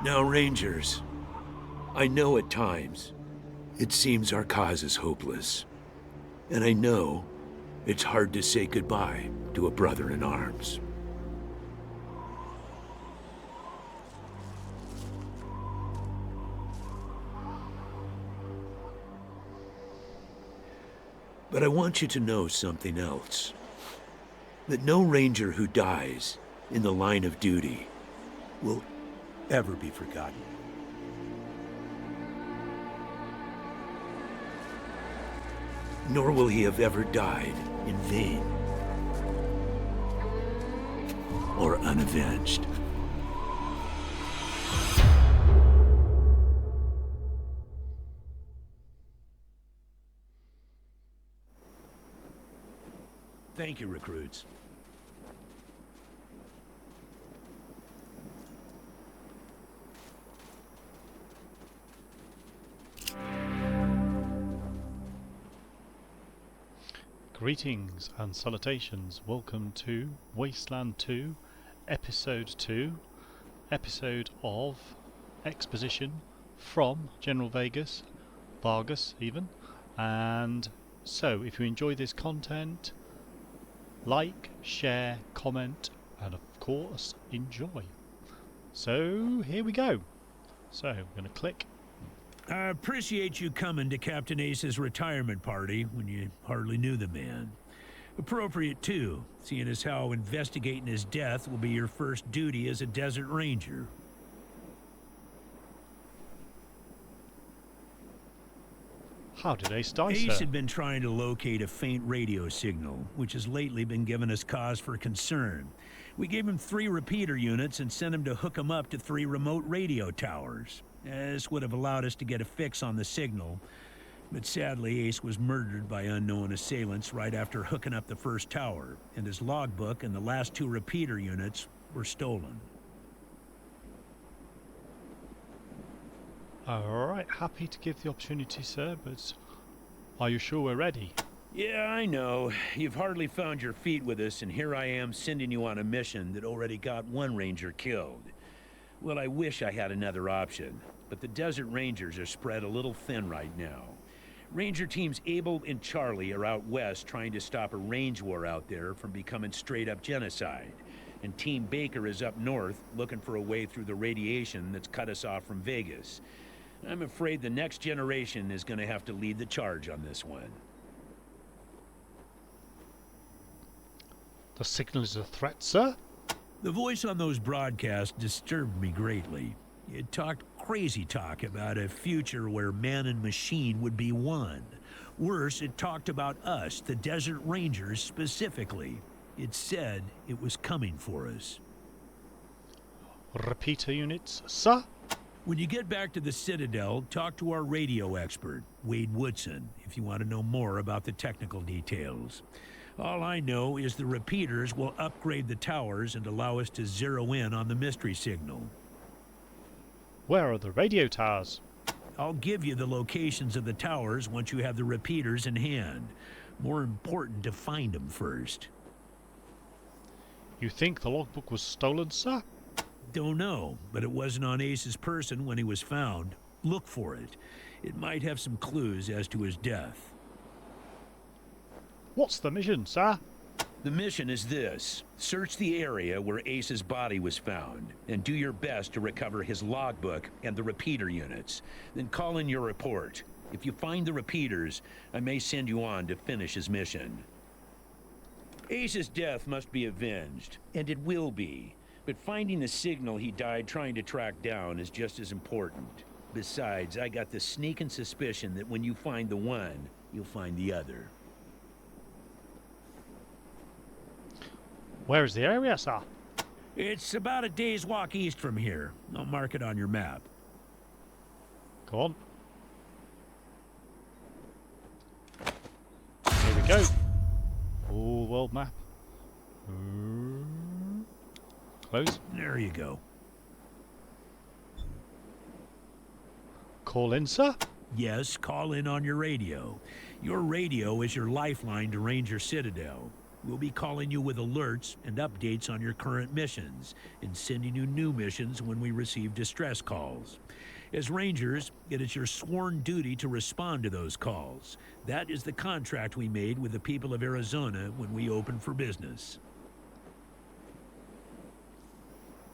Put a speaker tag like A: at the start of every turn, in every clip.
A: Now, Rangers, I know at times it seems our cause is hopeless. And I know it's hard to say goodbye to a brother in arms. But I want you to know something else. That no Ranger who dies in the line of duty will ever be forgotten. Nor will he have ever died in vain or unavenged. Thank you, recruits.
B: Greetings and salutations. Welcome to Wasteland 2, Episode 2, episode of Exposition from General Vargas even. And so, if you enjoy this content, like, share, comment, and of course, enjoy. So, here we go. So, I'm going to click.
A: I appreciate you coming to Captain Ace's retirement party when you hardly knew the man. Appropriate, too, seeing as how investigating his death will be your first duty as a Desert Ranger.
B: How did Ace die,
A: Ace
B: sir?
A: had been trying to locate a faint radio signal, which has lately been giving us cause for concern. We gave him 3 repeater units and sent him to hook them up to 3 remote radio towers. This would have allowed us to get a fix on the signal, but sadly Ace was murdered by unknown assailants right after hooking up the first tower, and his logbook and the last 2 repeater units were stolen.
B: Alright, happy to give the opportunity, sir, but are you sure we're ready?
A: Yeah, I know. You've hardly found your feet with us, and here I am sending you on a mission that already got 1 Ranger killed. Well, I wish I had another option, but the Desert Rangers are spread a little thin right now. Ranger teams Abel and Charlie are out west trying to stop a range war out there from becoming straight-up genocide. And Team Baker is up north looking for a way through the radiation that's cut us off from Vegas. I'm afraid the next generation is going to have to lead the charge on this one.
B: The signal is a threat, sir?
A: The voice on those broadcasts disturbed me greatly. It talked crazy talk about a future where man and machine would be one. Worse, it talked about us, the Desert Rangers, specifically. It said it was coming for us.
B: Repeater units, sir?
A: When you get back to the Citadel, talk to our radio expert, Wade Woodson, if you want to know more about the technical details. All I know is the repeaters will upgrade the towers and allow us to zero in on the mystery signal.
B: Where are the radio towers?
A: I'll give you the locations of the towers once you have the repeaters in hand. More important to find them first.
B: You think the logbook was stolen, sir?
A: Don't know, but it wasn't on Ace's person when he was found. Look for it. It might have some clues as to his death.
B: What's the mission, sir?
A: The mission is this. Search the area where Ace's body was found, and do your best to recover his logbook and the repeater units. Then call in your report. If you find the repeaters, I may send you on to finish his mission. Ace's death must be avenged, and it will be. But finding the signal he died trying to track down is just as important. Besides, I got the sneaking suspicion that when you find the one, you'll find the other.
B: Where is the area, sir?
A: It's about a day's walk east from here. I'll mark it on your map.
B: Go on. Here we go. Full world map. Close.
A: There you go.
B: Call in, sir?
A: Yes, call in on your radio. Your radio is your lifeline to Ranger Citadel. We'll be calling you with alerts and updates on your current missions, and sending you new missions when we receive distress calls. As Rangers, it is your sworn duty to respond to those calls. That is the contract we made with the people of Arizona when we opened for business.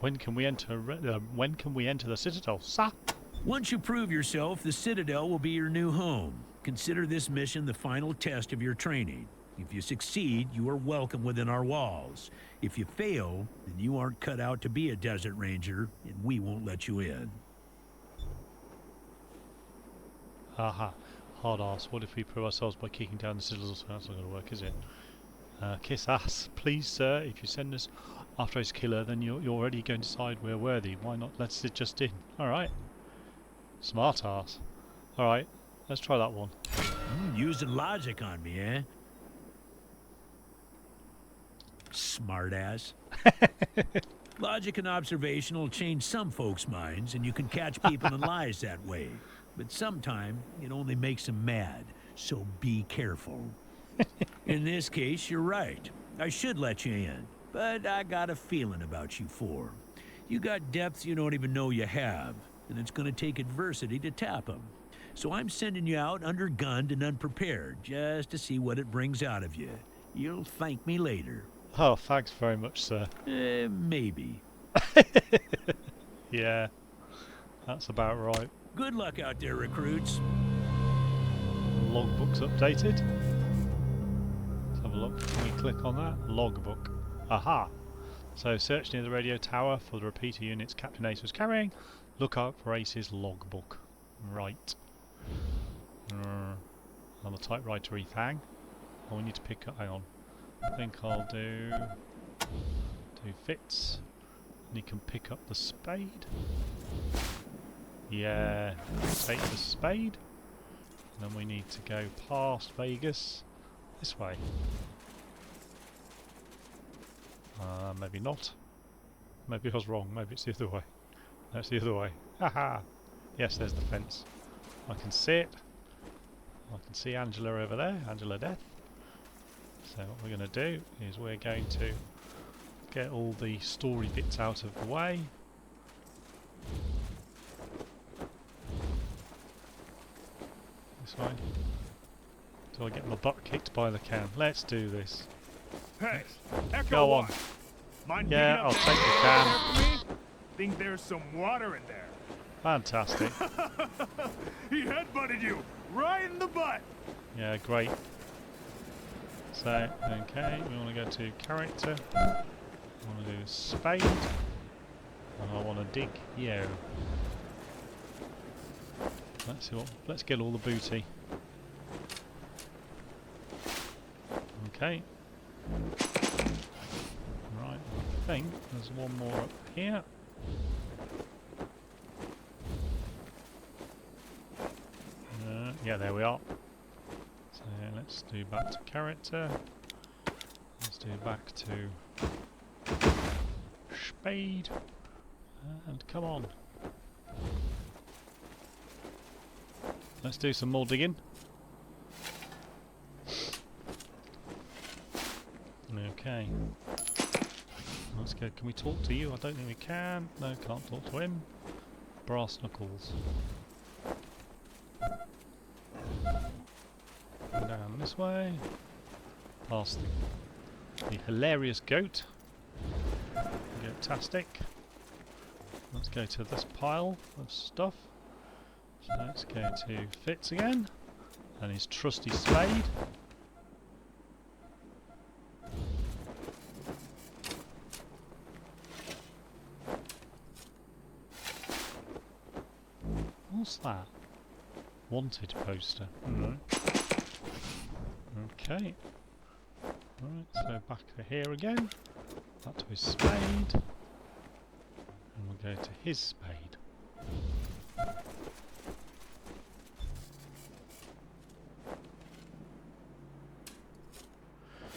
B: When can we enter the Citadel, sir?
A: Once you prove yourself, the Citadel will be your new home. Consider this mission the final test of your training. If you succeed, you are welcome within our walls. If you fail, then you aren't cut out to be a Desert Ranger, and we won't let you in.
B: Aha. Hard ass. What if we prove ourselves by kicking down the Citadel? That's not going to work, is it? Kiss ass. Please, sir, if you send us after his killer, then you're already going to decide we're worthy. Why not let's it just in? Alright. Smart ass. Alright. Let's try that one.
A: Using logic on me, eh? Smartass. Logic and observation will change some folks' minds, and you can catch people in lies that way. But sometimes it only makes them mad, so be careful. In this case, you're right. I should let you in, but I got a feeling about you four. You got depths you don't even know you have, and it's going to take adversity to tap them. So I'm sending you out undergunned and unprepared, just to see what it brings out of you. You'll thank me later.
B: Oh, thanks very much, sir.
A: Maybe.
B: Yeah, that's about right.
A: Good luck out there, recruits.
B: Logbook's updated. Let's have a look. Can we click on that? Logbook. Aha! So search near the radio tower for the repeater units Captain Ace was carrying. Look out for Ace's logbook. Right. On the typewriter-y thing. Oh, we need to pick up. Hang on. I think I'll do Fitz. And you can pick up the spade. Yeah, take the spade. And then we need to go past Vegas. This way. Maybe not. Maybe I was wrong. Maybe it's the other way. No, it's the other way. Haha! Yes, there's the fence. I can see it. I can see Angela over there. Angela Death. So what we're going to do is we're going to get all the story bits out of the way. This way. Till I get my butt kicked by the can. Let's do this.
C: Hey, Echo
B: Go on.
C: One. Mind
B: Yeah,
C: picking
B: I'll
C: up
B: take the can.
C: for me? Think there's some water in there.
B: Fantastic.
C: He headbutted you right in the butt.
B: Yeah, great. So, okay, we want to go to character. I want to do spade. And I want to dig here. Let's see what. Let's get all the booty. Okay. Right, I think there's one more up here. Yeah, there we are. So let's do back to character. Let's do back to spade. And come on. Let's do some more digging. Okay. Let's go. Can we talk to you? I don't think we can. No, can't talk to him. Brass knuckles. Go down this way. Past the hilarious goat. Goatastic. Let's go to this pile of stuff. So let's go to Fitz again. And his trusty spade. What's that? Wanted poster. Okay. Right, so back to here again. Back to his spade. And we'll go to his spade.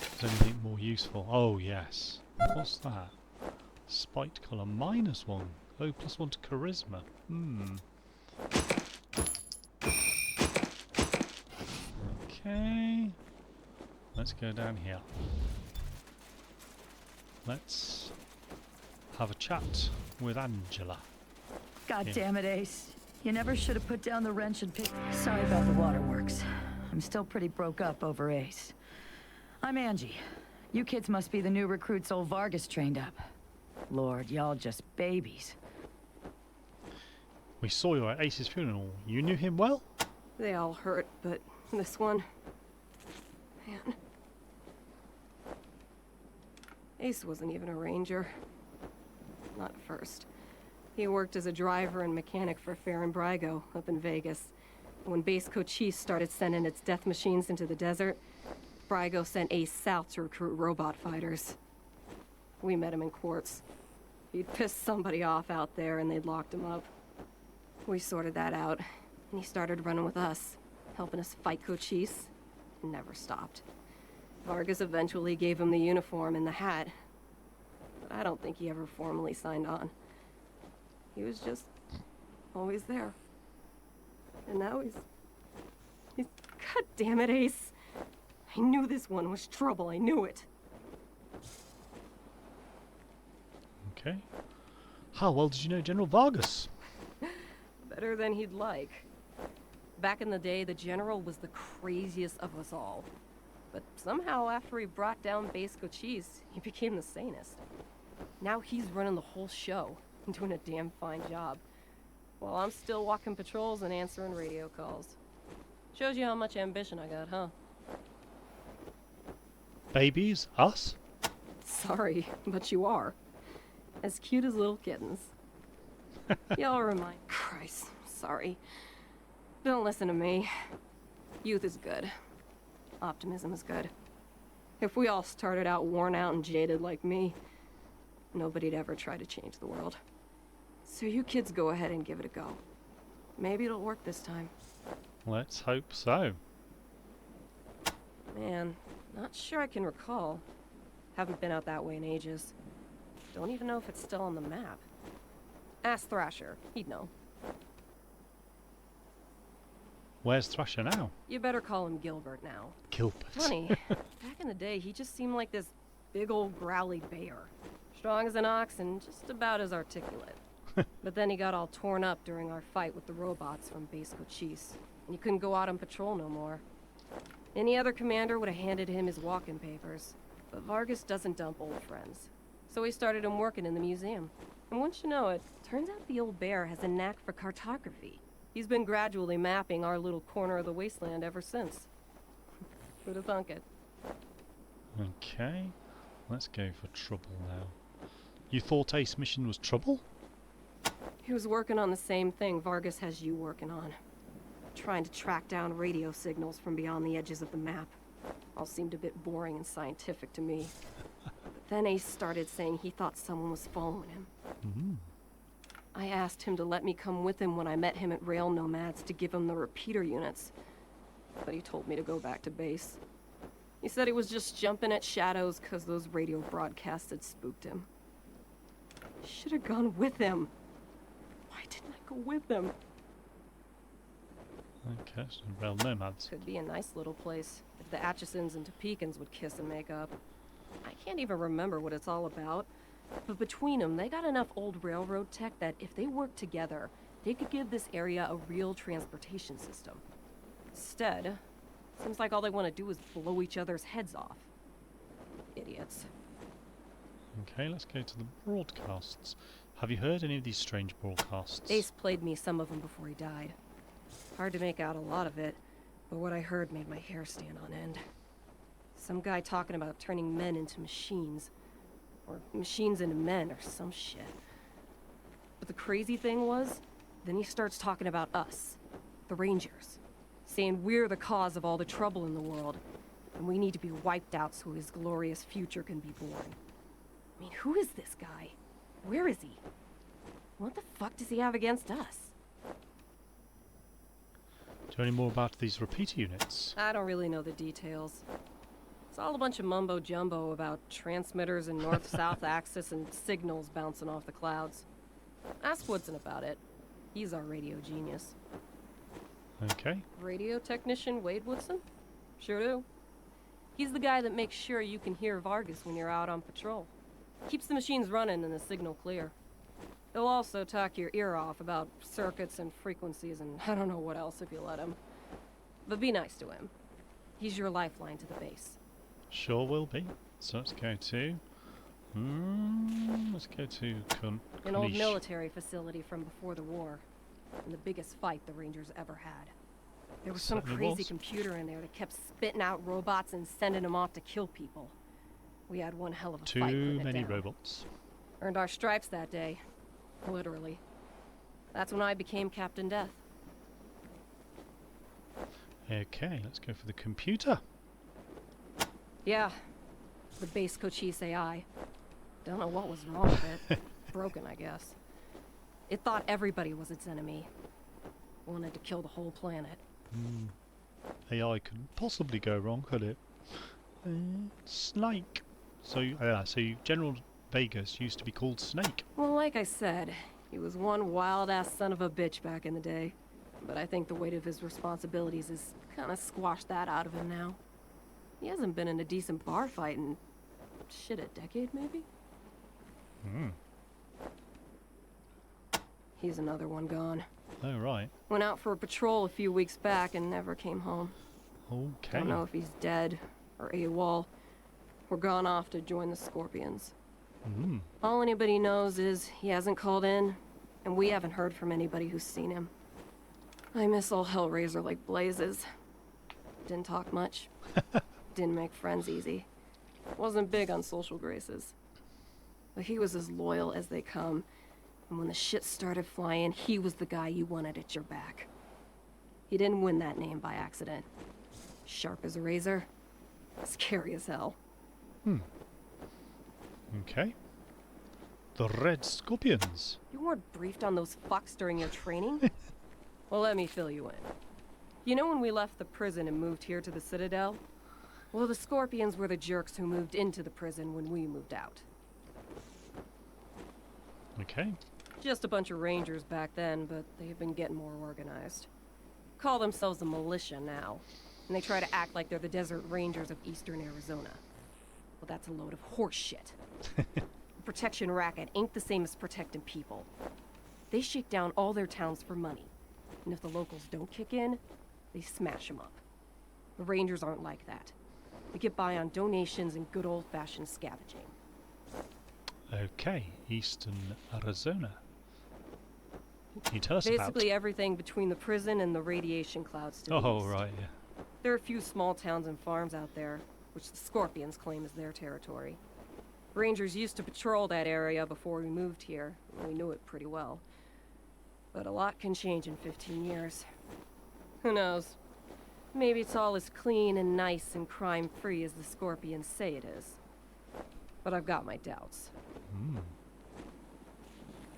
B: Is there anything more useful? Oh yes. What's that? Spiked colour -1. Oh, +1 to charisma. Okay. Let's go down here. let's have a chat with Angela.
D: God
B: Yeah.
D: damn it, Ace. You never should have put down the wrench and picked... Sorry about the waterworks. I'm still pretty broke up over Ace. I'm Angie. You kids must be the new recruits old Vargas trained up. Lord, y'all just babies.
B: We saw you at Ace's funeral. You knew him well?
E: They all hurt, but this one... Man. Ace wasn't even a ranger. Not at first. He worked as a driver and mechanic for Farron Brygo up in Vegas. When Base Cochise started sending its death machines into the desert, Brygo sent Ace south to recruit robot fighters. We met him in Quartz. He'd pissed somebody off out there and they'd locked him up. We sorted that out, and he started running with us, helping us fight Cochise, and never stopped. Vargas eventually gave him the uniform and the hat, but I don't think he ever formally signed on. He was just always there. And now he's... God damn it, Ace. I knew this one was trouble, I knew it.
B: Okay. How well did you know General Vargas?
E: Better than he'd like. Back in the day, the General was the craziest of us all. But somehow, after he brought down Base Cochise, he became the sanest. Now he's running the whole show, and doing a damn fine job. While I'm still walking patrols and answering radio calls. Shows you how much ambition I got, huh?
B: Babies? Us?
E: Sorry, but you are. As cute as little kittens. Y'all remind... Christ, sorry. Don't listen to me. Youth is good. Optimism is good. If we all started out worn out and jaded like me, nobody'd ever try to change the world. So you kids go ahead and give it a go. Maybe it'll work this time.
B: Let's hope so.
E: Man, not sure I can recall. Haven't been out that way in ages. Don't even know if it's still on the map. Ask Thrasher, he'd know.
B: Where's Thrasher now?
E: You better call him Gilbert now.
B: Gilbert.
E: Funny, back in the day, he just seemed like this big old growly bear. Strong as an ox and just about as articulate. But then he got all torn up during our fight with the robots from Base Cochise, and he couldn't go out on patrol no more. Any other commander would have handed him his walk-in papers, but Vargas doesn't dump old friends. So he started him working in the museum. And once you know it, turns out the old bear has a knack for cartography. He's been gradually mapping our little corner of the wasteland ever since. Who'd have thunk it?
B: Okay. Let's go for trouble now. You thought Ace mission was trouble?
E: He was working on the same thing Vargas has you working on. Trying to track down radio signals from beyond the edges of the map. All seemed a bit boring and scientific to me. But then Ace started saying he thought someone was following him.
B: Mm.
E: I asked him to let me come with him when I met him at Rail Nomads to give him the repeater units. But he told me to go back to base. He said he was just jumping at shadows because those radio broadcasts had spooked him. I should have gone with him. Why didn't I go with him?
B: Okay, so Rail Nomads.
E: Could be a nice little place if the Atchisons and Topekans would kiss and make up. I can't even remember what it's all about. But between them, they got enough old railroad tech that if they worked together, they could give this area a real transportation system. Instead, seems like all they want to do is blow each other's heads off. Idiots.
B: Okay, let's go to the broadcasts. Have you heard any of these strange broadcasts?
E: Ace played me some of them before he died. Hard to make out a lot of it, but what I heard made my hair stand on end. Some guy talking about turning men into machines. Or machines into men, or some shit. But the crazy thing was, then he starts talking about us, the Rangers. Saying we're the cause of all the trouble in the world, and we need to be wiped out so his glorious future can be born. I mean, who is this guy? Where is he? What the fuck does he have against us?
B: Do you know any more about these repeater units?
E: I don't really know the details. It's all a bunch of mumbo-jumbo about transmitters and north-south axis and signals bouncing off the clouds. Ask Woodson about it. He's our radio genius.
B: Okay.
E: Radio technician Wade Woodson? Sure do. He's the guy that makes sure you can hear Vargas when you're out on patrol. Keeps the machines running and the signal clear. He'll also talk your ear off about circuits and frequencies and I don't know what else if you let him. But be nice to him. He's your lifeline to the base.
B: Sure will be. So let's go to... let's go to
E: An old
B: Corniche.
E: military facility from before the war. And the biggest fight the Rangers ever had. There was some
B: Certainly
E: crazy
B: was.
E: computer in there that kept spitting out robots and sending them off to kill people. We had one hell of a fight.
B: Too
E: putting it
B: many
E: down.
B: robots.
E: Earned our stripes that day. Literally. That's when I became Captain Death.
B: Okay, let's go for the computer.
E: Yeah. The base Cochise AI. Don't know what was wrong with it. Broken, I guess. It thought everybody was its enemy. Wanted to kill the whole planet.
B: AI couldn't possibly go wrong, could it? Snake. So, General Vegas used to be called Snake.
E: Well, like I said, he was one wild-ass son of a bitch back in the day. But I think the weight of his responsibilities has kind of squashed that out of him now. He hasn't been in a decent bar fight in... shit, a decade, maybe? He's another one gone.
B: Oh, right.
E: Went out for a patrol a few weeks back and never came home.
B: Okay.
E: Don't know if he's dead, or AWOL, or gone off to join the Scorpions. All anybody knows is he hasn't called in, and we haven't heard from anybody who's seen him. I miss old Hellraiser like blazes. Didn't talk much. Didn't make friends easy. Wasn't big on social graces. But he was as loyal as they come, and when the shit started flying, he was the guy you wanted at your back. He didn't win that name by accident. Sharp as a razor, scary as hell.
B: Okay. The Red Scorpions.
E: You weren't briefed on those fucks during your training? Well, let me fill you in. You know when we left the prison and moved here to the Citadel? Well, the Scorpions were the jerks who moved into the prison when we moved out.
B: Okay.
E: Just a bunch of Rangers back then, but they've been getting more organized. Call themselves a militia now, and they try to act like they're the Desert Rangers of Eastern Arizona. Well, that's a load of horse shit. The protection racket ain't the same as protecting people. They shake down all their towns for money, and if the locals don't kick in, they smash them up. The Rangers aren't like that. They get by on donations and good old-fashioned scavenging.
B: Okay. Eastern Arizona. Can you tell us
E: Basically everything between the prison and the radiation clouds to the
B: about... Oh,
E: east.
B: right, yeah.
E: There are a few small towns and farms out there, which the Scorpions claim is their territory. Rangers used to patrol that area before we moved here, and we knew it pretty well. But a lot can change in 15 years. Who knows? Maybe it's all as clean and nice and crime-free as the Scorpions say it is. But I've got my doubts.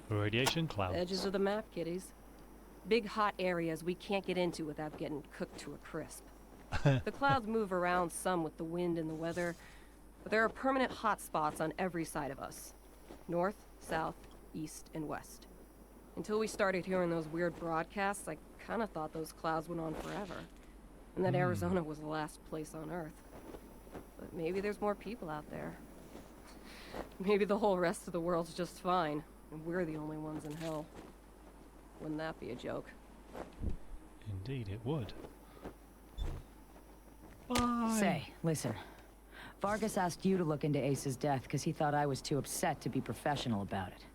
B: Radiation clouds.
E: Edges of the map, kiddies. Big hot areas we can't get into without getting cooked to a crisp. The clouds move around some with the wind and the weather, but there are permanent hot spots on every side of us. North, south, east, and west. Until we started hearing those weird broadcasts, I kind of thought those clouds went on forever. And that Arizona was the last place on Earth. But maybe there's more people out there. Maybe the whole rest of the world's just fine, and we're the only ones in hell. Wouldn't that be a joke?
B: Indeed, it would. Bye.
D: Say, listen. Vargas asked you to look into Ace's death because he thought I was too upset to be professional about it.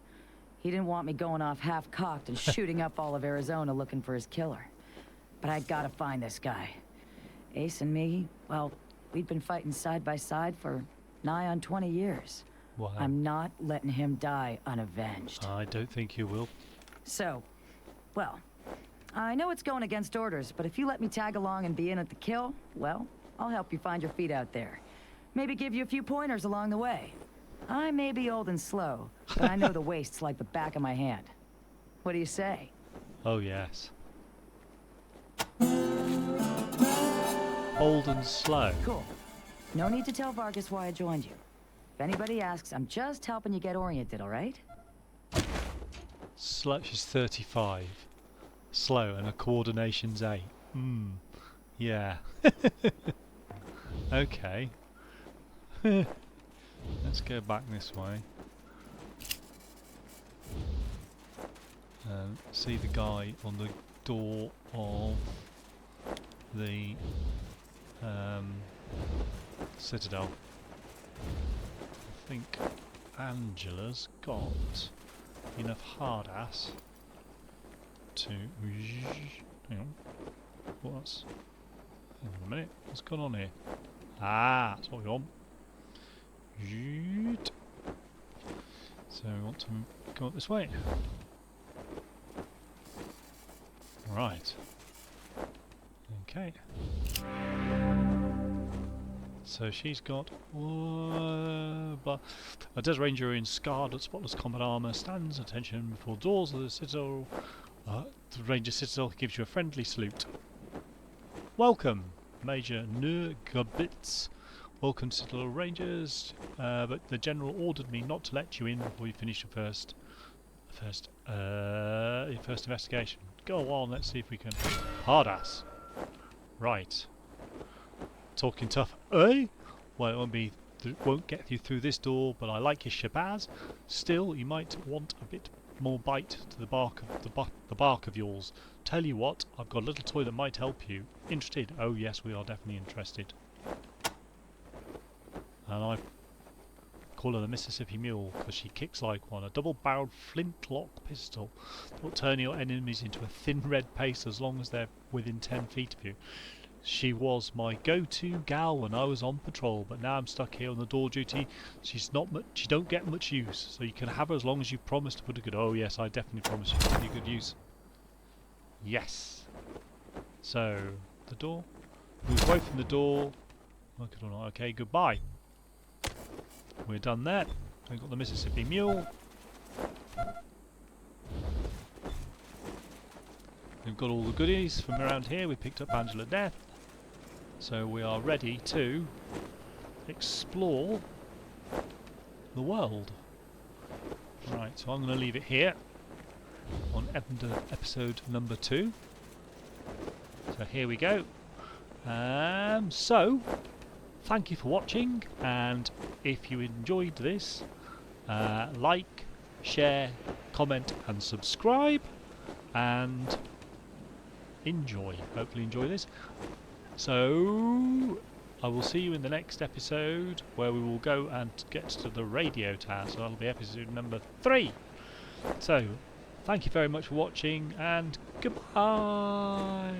D: He didn't want me going off half-cocked and shooting up all of Arizona looking for his killer. But I gotta find this guy. Ace and me, well, we'd been fighting side by side for nigh on 20 years.
B: Wow.
D: I'm not letting him die unavenged.
B: I don't think you will.
D: So, well, I know it's going against orders, but if you let me tag along and be in at the kill, well, I'll help you find your feet out there. Maybe give you a few pointers along the way. I may be old and slow, but I know the wastes like the back of my hand. What do you say?
B: Oh, yes. Old and slow.
D: Cool. No need to tell Vargas why I joined you. If anybody asks, I'm just helping you get oriented, all right?
B: Slow. She's 35. Slow, and her coordination's 8. Yeah. Okay. Let's go back this way. See the guy on the door of the Citadel. I think Angela's got enough hard ass to... Hang on. What's... Hang on a minute. What's going on here? Ah, that's what we want. So we want to go up this way. Right. Okay. So she's got a Desert Ranger in scarred but spotless combat armour stands attention before doors of the Citadel. The Ranger Citadel gives you a friendly salute. Welcome, Major Nurgabitz. Welcome to Citadel Rangers. But the General ordered me not to let you in before you finish your first investigation. Go on, let's see if we can. Hard ass. Right. Talking tough, eh? Well, it won't get you through this door, but I like your shabazz. Still, you might want a bit more bite to the bark of the bark of yours. Tell you what, I've got a little toy that might help you. Interested? Oh yes, we are definitely interested. And I call her the Mississippi Mule because she kicks like one. A double-barreled flintlock pistol that will turn your enemies into a thin red paste as long as they're within 10 feet of you. She was my go-to gal when I was on patrol, but now I'm stuck here on the door duty. She don't get much use, so you can have her as long as you promise to put a good... Oh yes, I definitely promise you to put a good use. Yes. So, the door. Move away from the door. Look it or not. Okay, goodbye. We're done there. We've got the Mississippi Mule. We've got all the goodies from around here. We picked up Angela Death. So we are ready to explore the world. Right, so I'm going to leave it here on episode number 2. So here we go. So, thank you for watching, and if you enjoyed this, like, share, comment and subscribe, and hopefully enjoy this. So I will see you in the next episode where we will go and get to the radio tower. So that'll be episode number 3. So thank you very much for watching, and goodbye.